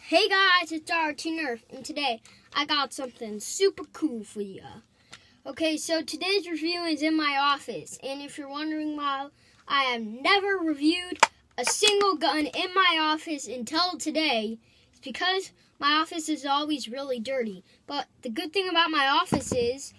Hey guys, it's RT Nerf, and today I got something super cool for you. Okay, so today's review is in my office, and if you're wondering why I have never reviewed a single gun in my office until today, it's because my office is always really dirty. But the good thing about my office is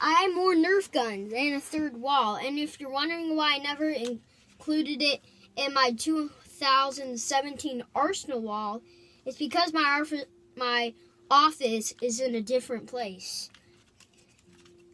I have more Nerf guns and a third wall, and if you're wondering why I never included it in my 2017 Arsenal wall, it's because my office is in a different place.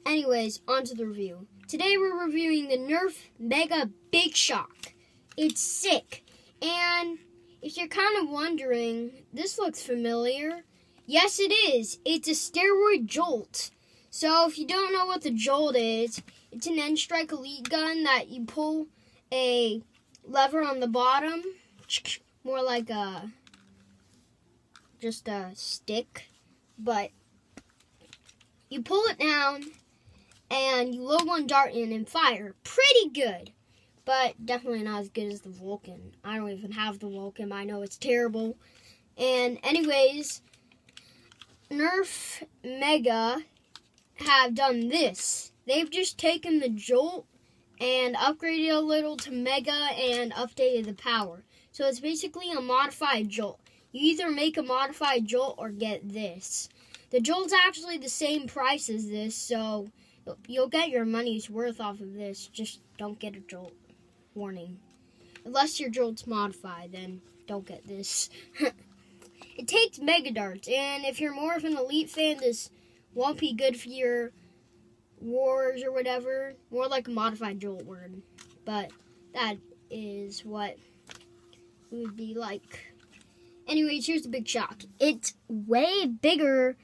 Anyways, on to the review. Today we're reviewing the Nerf Mega Big Shock. It's sick. And if you're kind of wondering, this looks familiar. Yes, it is. It's a steroid jolt. So if you don't know what the jolt is, it's an N-Strike Elite gun that you pull a lever on the bottom, more like just a stick, but you pull it down and you load one dart in and fire. Pretty good, but definitely not as good as the Vulcan. I don't even have the Vulcan. I know it's terrible. And anyways, Nerf Mega have done this. They've just taken the jolt and upgraded a little to Mega and updated the power. So it's basically a modified jolt. You either make a modified jolt or get this. The jolt's actually the same price as this, so you'll get your money's worth off of this. Just don't get a jolt. Warning. Unless your jolt's modified, then don't get this. It takes Mega Darts, and if you're more of an Elite fan, this won't be good for your wars or whatever. More like a modified jolt word. But that is what it would be like. Anyways, here's the Big Shock. It's way bigger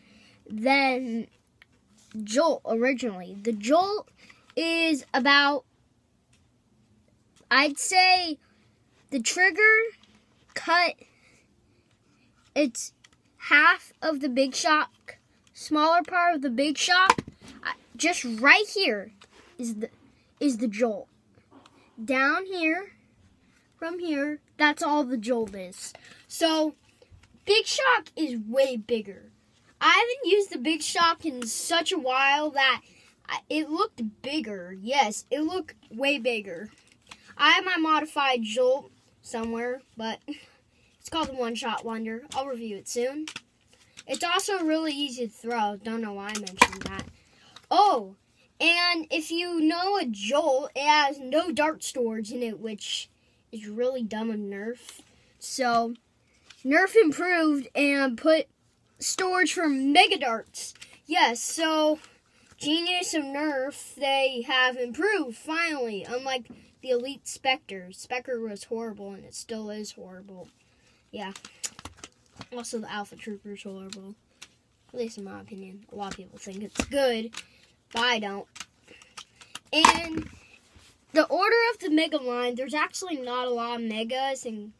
than Jolt originally. The Jolt is about, I'd say, the trigger cut, it's half of the Big Shock, smaller part of the Big Shock. Just right here is the Jolt. Down here, from here, that's all the Jolt is. So, Big Shock is way bigger. I haven't used the Big Shock in such a while that it looked bigger. Yes, it looked way bigger. I have my modified Jolt somewhere, but it's called the One Shot Wonder. I'll review it soon. It's also really easy to throw. Don't know why I mentioned that. Oh, and if you know a Jolt, it has no dart storage in it, which is really dumb of Nerf. So, Nerf improved and put storage for Mega Darts. Yes, so genius of Nerf, they have improved finally. Unlike the Elite Spectre. Spectre was horrible and it still is horrible. Yeah. Also the Alpha Trooper is horrible. At least in my opinion. A lot of people think it's good, but I don't. And the order of the Mega line, there's actually not a lot of Megas, and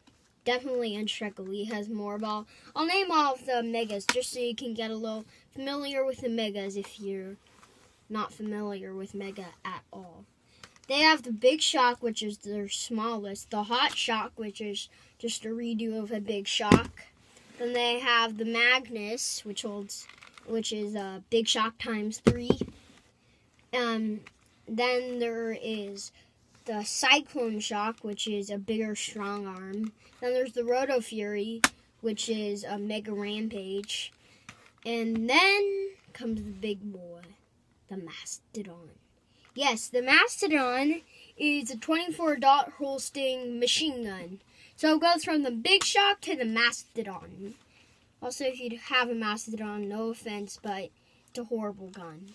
definitely N-Strike Elite has more, but I'll name all of the Megas just so you can get a little familiar with the Megas if you're not familiar with Mega at all. They have the Big Shock, which is their smallest, the Hot Shock, which is just a redo of a Big Shock. Then they have the Magnus, which is a Big Shock times 3. Then there is the Cyclone Shock, which is a bigger strong arm. Then there's the Roto Fury, which is a Mega Rampage. And then comes the big boy, the Mastodon. Yes, the Mastodon is a 24-dot Holsting machine gun. So it goes from the Big Shock to the Mastodon. Also, if you have a Mastodon, no offense, but it's a horrible gun.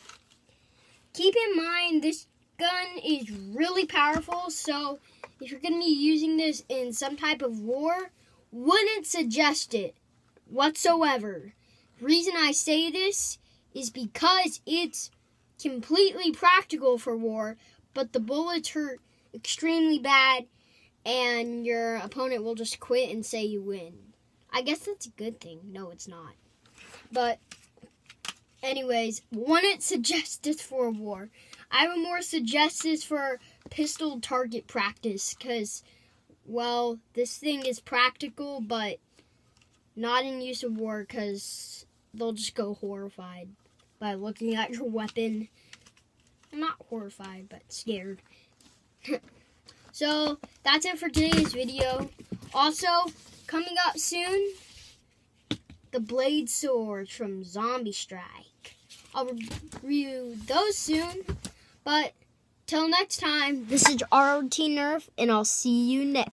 Keep in mind, this gun is really powerful, so if you're going to be using this in some type of war, wouldn't suggest it whatsoever. The reason I say this is because it's completely practical for war, but the bullets hurt extremely bad, and your opponent will just quit and say you win. I guess that's a good thing. No, it's not. But anyways, wouldn't suggest this for a war. I would more suggest this for pistol target practice, because, well, this thing is practical, but not in use of war because they'll just go horrified by looking at your weapon. Not horrified, but scared. So, that's it for today's video. Also, coming up soon, the Blade Swords from Zombie Strike. I'll review those soon, but till next time, this is ROT Nerf, and I'll see you next.